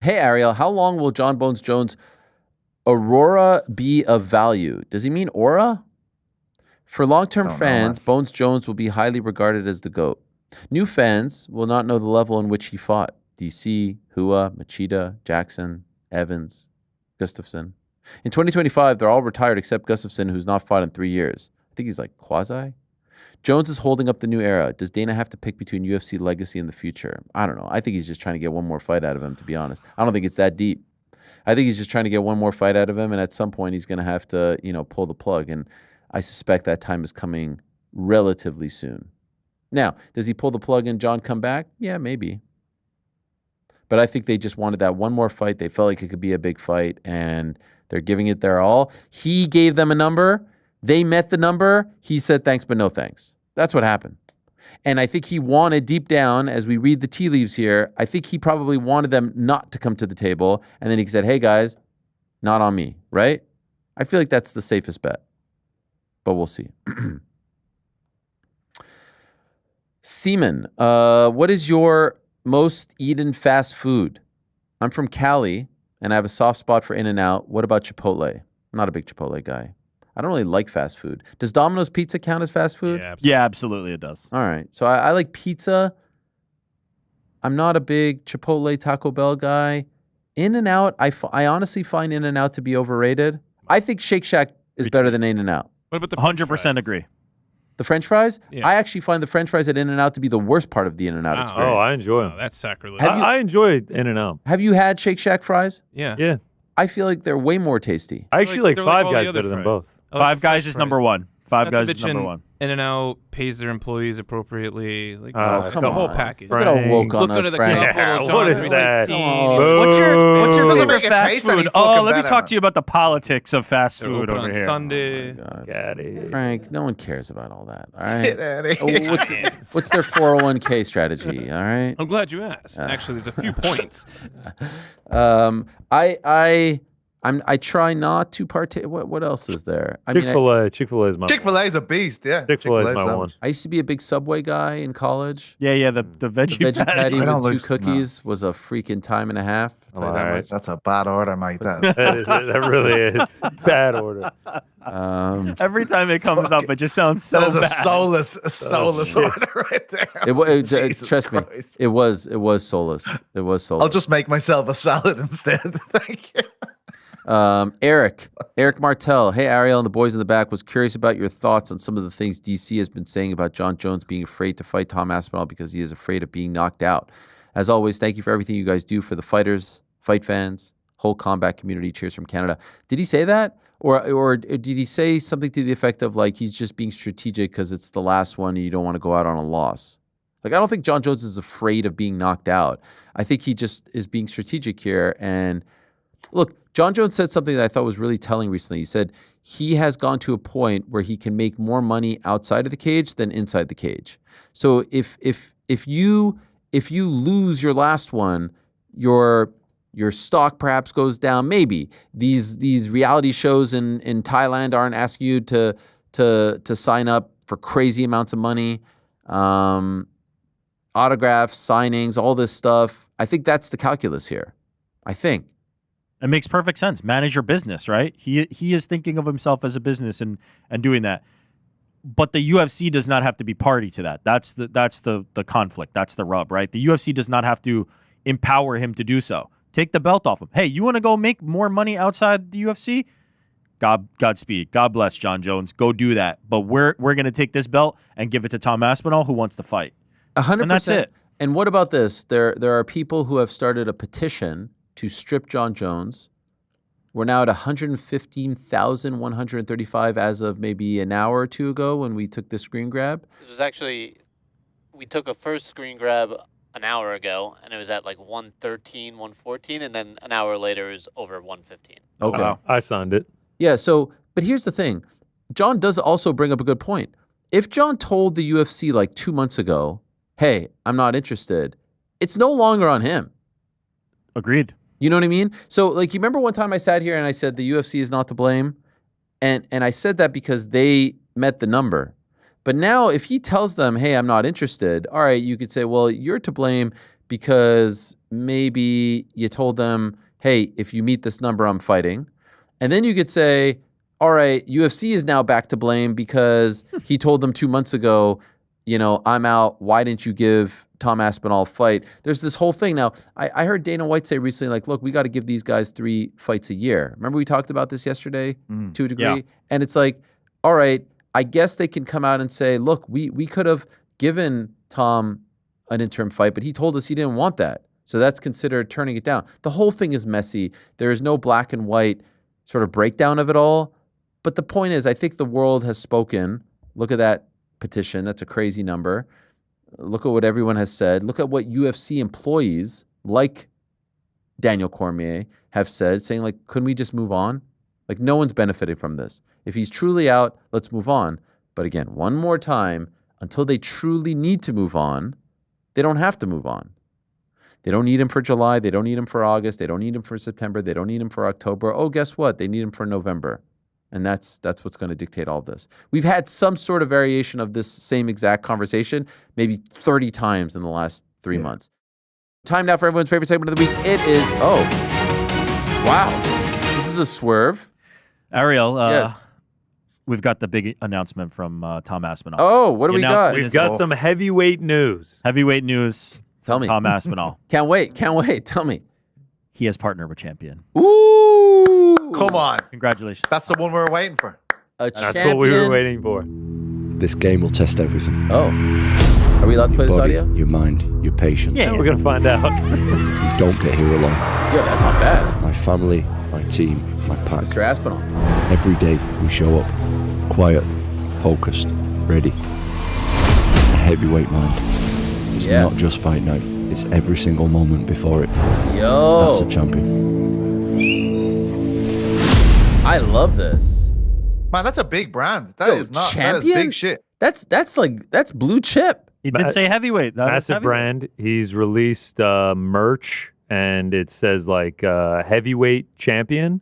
Hey, Ariel, how long will Jon Bones Jones' aurora be of value? Does he mean aura? For long-term fans, Bones Jones will be highly regarded as the GOAT. New fans will not know the level in which he fought. DC, Hua, Machida, Jackson, Evans, Gustafsson. In 2025, they're all retired except Gustafsson, who's not fought in 3 years. I think he's like quasi. Jones is holding up the new era. Does Dana have to pick between UFC legacy and the future? I don't know. I think he's just trying to get one more fight out of him, to be honest. I don't think it's that deep. I think he's just trying to get one more fight out of him, and at some point he's going to have to, pull the plug. And I suspect that time is coming relatively soon. Now, does he pull the plug and Jon come back? Yeah, maybe. But I think they just wanted that one more fight. They felt like it could be a big fight, and they're giving it their all. He gave them a number. They met the number. He said thanks, but no thanks. That's what happened. And I think he wanted deep down, as we read the tea leaves here, I think he probably wanted them not to come to the table. And then he said, hey, guys, not on me, right? I feel like that's the safest bet. But we'll see. Seaman, what is your most eaten fast food? I'm from Cali, and I have a soft spot for In-N-Out. What about Chipotle? I'm not a big Chipotle guy. I don't really like fast food. Does Domino's Pizza count as fast food? Yeah, absolutely it does. All right. So I like pizza. I'm not a big Chipotle, Taco Bell guy. In-N-Out, I honestly find In-N-Out to be overrated. I think Shake Shack is better than In-N-Out. What about the 100% agree. The French fries? Yeah. I actually find the French fries at In-N-Out to be the worst part of the In-N-Out experience. Oh, I enjoy them. that's sacrilege. I enjoy In-N-Out. Have you had Shake Shack fries? Yeah. Yeah. I feel like they're way more tasty. I actually like they're Five all the Guys other better than fries. both. I like Five Guys is number one. Five Guys is number one. In-N-Out pays their employees appropriately. Like, come the whole on. package. Look at how woke on Look us, under the Frank. cup, Yeah, little what John is that? 316. What's your Doesn't favorite make it fast taste any food? Oh, fucking let me better. talk to you about the politics of fast They're food open over on here. Sunday. God. Frank, no one cares about all that. All right. Get outta here. What's their 401k strategy? All right. I'm glad you asked. Actually, there's a few points. I try not to partake. What else is there? Chick-fil-A. Chick-fil-A is my Chick-fil-A is a beast, yeah. Chick-fil-A is my Chick-fil-A's one. I used to be a big Subway guy in college. Yeah, the The veggie veggie patty I don't with 2 lose- cookies was a freaking time and a half. I'll tell you that All right. much. That's a bad order, mate. That That really is bad order. Every time it comes up, it just sounds so is a bad. soulless shit. order right there. Jesus Trust me, Christ. it was soulless. It was soulless. I'll just make myself a salad instead. Thank you. Eric Martell. Hey, Ariel and the boys in the back. Was curious about your thoughts on some of the things DC has been saying about Jon Jones being afraid to fight Tom Aspinall because he is afraid of being knocked out. As always, thank you for everything you guys do for the fighters, fight fans, whole combat community. Cheers from Canada. Did he say that? Or did he say something to the effect of like he's just being strategic because it's the last one and you don't want to go out on a loss? Like, I don't think Jon Jones is afraid of being knocked out. I think he just is being strategic here. And look, Jon Jones said something that I thought was really telling recently. He said he has gone to a point where he can make more money outside of the cage than inside the cage. So if you lose your last one, your stock perhaps goes down. Maybe these reality shows in Thailand aren't asking you to sign up for crazy amounts of money, autographs, signings, all this stuff. I think that's the calculus here. I think. It makes perfect sense. Manage your business, right? He is thinking of himself as a business and doing that. But the UFC does not have to be party to that. That's the conflict. That's the rub, right? The UFC does not have to empower him to do so. Take the belt off him. Hey, you want to go make more money outside the UFC? Godspeed. God bless, Jon Jones. Go do that. But we're going to take this belt and give it to Tom Aspinall, who wants to fight. 100%. And that's it. And what about this? There are people who have started a petition to strip Jon Jones. We're now at 115,135 as of maybe an hour or two ago when we took this screen grab. This was actually, we took a first screen grab an hour ago, and it was at like 113, 114, and then an hour later it was over 115. Okay. Wow. I signed it. Yeah, so, but here's the thing. Jon does also bring up a good point. If Jon told the UFC like 2 months ago, hey, I'm not interested, it's no longer on him. Agreed. You know what I mean? So, like, you remember one time I sat here and I said the UFC is not to blame? And I said that because they met the number. But now if he tells them, hey, I'm not interested, all right, you could say, well, you're to blame because maybe you told them, hey, if you meet this number, I'm fighting. And then you could say, all right, UFC is now back to blame because he told them 2 months ago, I'm out. Why didn't you give Tom Aspinall a fight? There's this whole thing. Now, I heard Dana White say recently, like, look, we got to give these guys 3 fights a year. Remember we talked about this yesterday to a degree? Yeah. And it's like, all right, I guess they can come out and say, look, we could have given Tom an interim fight, but he told us he didn't want that. So that's considered turning it down. The whole thing is messy. There is no black and white sort of breakdown of it all. But the point is, I think the world has spoken. Look at that petition. That's a crazy number. Look at what everyone has said. Look at what UFC employees like Daniel Cormier have said, saying, like, couldn't we just move on? Like, no one's benefiting from this. If he's truly out, let's move on. But again, one more time, until they truly need to move on, they don't have to move on. They don't need him for July. They don't need him for August. They don't need him for September. They don't need him for October. Oh, guess what? They need him for November. And that's what's going to dictate all of this. We've had some sort of variation of this same exact conversation, maybe 30 times in the last 3 months. Time now for everyone's favorite segment of the week. It is, wow. This is a swerve. Ariel, Yes. we've got the big announcement from Tom Aspinall. Oh, what do we got? announcement We've is got some heavyweight news. heavyweight news. Tell from me. Tom Aspinall. Can't wait. Tell me. He has partnered with Champion. Ooh. Come on. Congratulations. That's the one we were waiting for. A That's champion. what we were waiting for. This game will test everything. Oh. Are we allowed to play Your this body, audio? your mind, your patience. Yeah. We're going to find out. You don't get here alone. Yeah, that's not bad. My family, my team, my pack. Mr. Aspinall. Every day we show up. Quiet, focused, ready. A heavyweight mind. It's Yeah. not just fight night. It's every single moment before it. Yo. That's a champion. I love this. Man, that's a big brand. That Yo, is not. That champion? is big shit. That's blue chip. He did say heavyweight. That is Massive heavyweight. brand. He's released merch, and it says like heavyweight champion.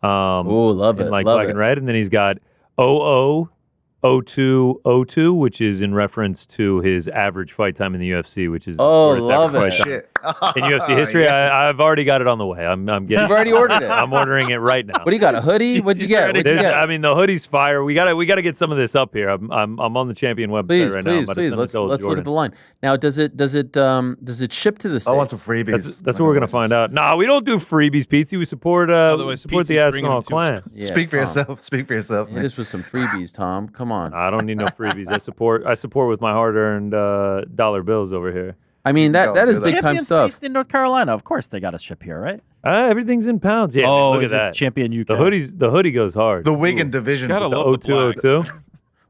Oh, love in it. like love black it. and red, and then he's got 000202, which is in reference to his average fight time in the UFC, which is Oh, the shortest love average it. fight time Shit. in UFC history. Yeah. I've already got it on the way. I'm getting. You've already ordered it. I'm ordering it right now. What do you got? A hoodie? What'd you get? What'd you There's- get? I mean, the hoodie's fire. We gotta get some of this up here. I'm on the Champion website Please, right now. I'm please, about to please. send it Let's to look Jordan. at the line. Now, does it ship to the States? I want some freebies. That's what we're gonna find out. Nah, we don't do freebies, Pizzi. We support Otherwise, support the Pizzi's bringing Aspinall them to us. clan. Yeah, Speak for Tom. yourself. Speak for yourself. Hit man. us with some freebies, Tom. Come on. I don't need no freebies. I support with my hard-earned dollar bills over here. I mean, that Don't is do that. big time Champion's stuff. based in North Carolina. Of course, they got us ship here, right? Everything's in pounds. Yeah, oh, look is at it that. Champion UK. The hoodie goes hard. The Wigan division. Gotta The love the black. 0202.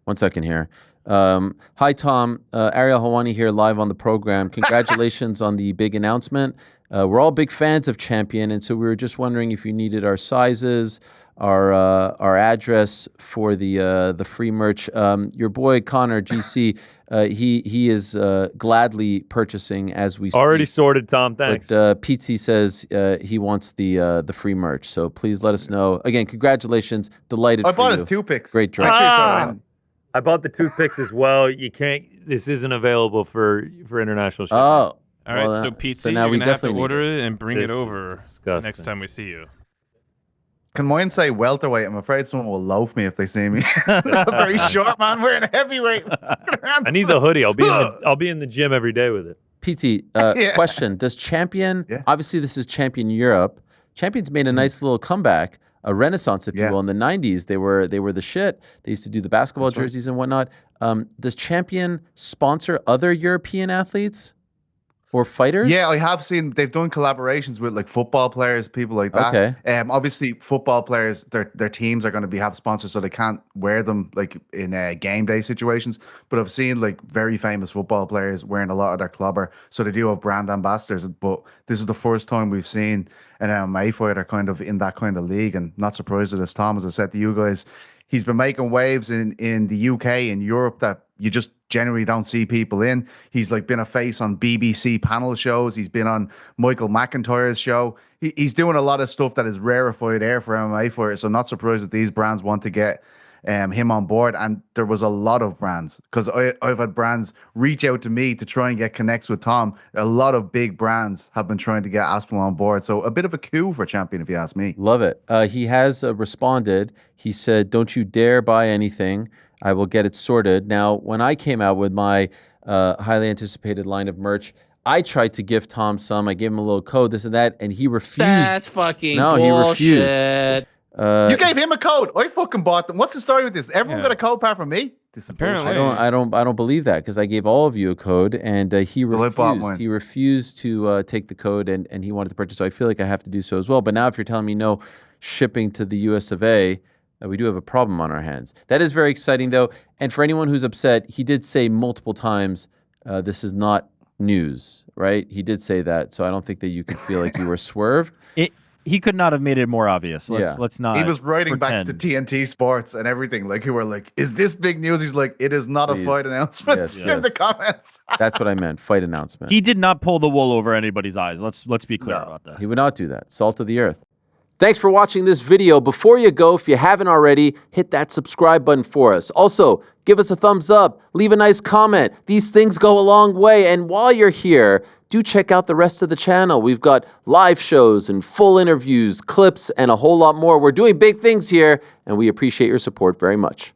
1 second here. Hi, Tom. Ariel Helwani here, live on the program. Congratulations on the big announcement. We're all big fans of Champion, and so we were just wondering if you needed our sizes, our address for the free merch. Your boy Connor GC, he is gladly purchasing as we speak. Already sorted, Tom. Thanks. But Pizzi says he wants the free merch, so please let us know. Again, congratulations. Delighted I for bought you. his toothpicks. Great drink. Actually, Ah! I bought the toothpicks as well. You can't. This isn't available for international shipping. Oh. All right, well, so Pete, so you're now we gonna have to definitely need order it. it and bring This it is over disgusting. next time we see you. Can mine say welterweight? I'm afraid someone will loaf me if they see me. Very short man wearing a heavyweight. I need the hoodie. I'll be in the gym every day with it. PT, Yeah. question. Does Champion, Yeah. obviously this is Champion Europe. Champion's made a nice little comeback, a renaissance, if you Yeah. will. In the 90s, they were the shit. They used to do the basketball That's right. jerseys and whatnot. Does Champion sponsor other European athletes or fighters? Yeah, I have seen they've done collaborations with like football players, people like that. Okay. Obviously, football players, their teams are going to have sponsors, so they can't wear them like in game day situations. But I've seen like very famous football players wearing a lot of their clobber, so they do have brand ambassadors. But this is the first time we've seen an MMA fighter kind of in that kind of league, and not surprised at this. Tom, as I said to you guys, he's been making waves in the UK and Europe that you just generally don't see people in. He's like been a face on BBC panel shows. He's been on Michael McIntyre's show. He's doing a lot of stuff that is rarefied air for MMA fighters. So I'm not surprised that these brands want to get him on board. And there was a lot of brands, because I've had brands reach out to me to try and get connects with Tom. A lot of big brands have been trying to get Aspinall on board. So a bit of a coup for Champion, if you ask me. Love it. He has responded. He said, "Don't you dare buy anything. I will get it sorted." Now, when I came out with my highly anticipated line of merch, I tried to gift Tom some. I gave him a little code, this and that, and he refused. That's fucking bullshit. He refused. You gave him a code. I fucking bought them. What's the story with this? Everyone got a code apart from me. This is Apparently. bullshit. I don't believe that, because I gave all of you a code, and he Well, I bought refused. mine. He refused to take the code, and he wanted to purchase. So I feel like I have to do so as well. But now, if you're telling me no shipping to the US of A, we do have a problem on our hands. That is very exciting, though. And for anyone who's upset, he did say multiple times, this is not news, right? He did say that, so I don't think that you can feel like you were swerved. He could not have made it more obvious. Let's not. He was writing pretend. back to TNT Sports and everything, like, who were like, "Is this big news?" He's like, "It is not Please. a fight announcement." Yes, in yes. the comments. That's what I meant. Fight announcement. He did not pull the wool over anybody's eyes. Let's be clear about this. He would not do that. Salt of the earth. Thanks for watching this video. Before you go, if you haven't already, hit that subscribe button for us. Also, give us a thumbs up, leave a nice comment. These things go a long way. And while you're here, do check out the rest of the channel. We've got live shows and full interviews, clips, and a whole lot more. We're doing big things here, and we appreciate your support very much.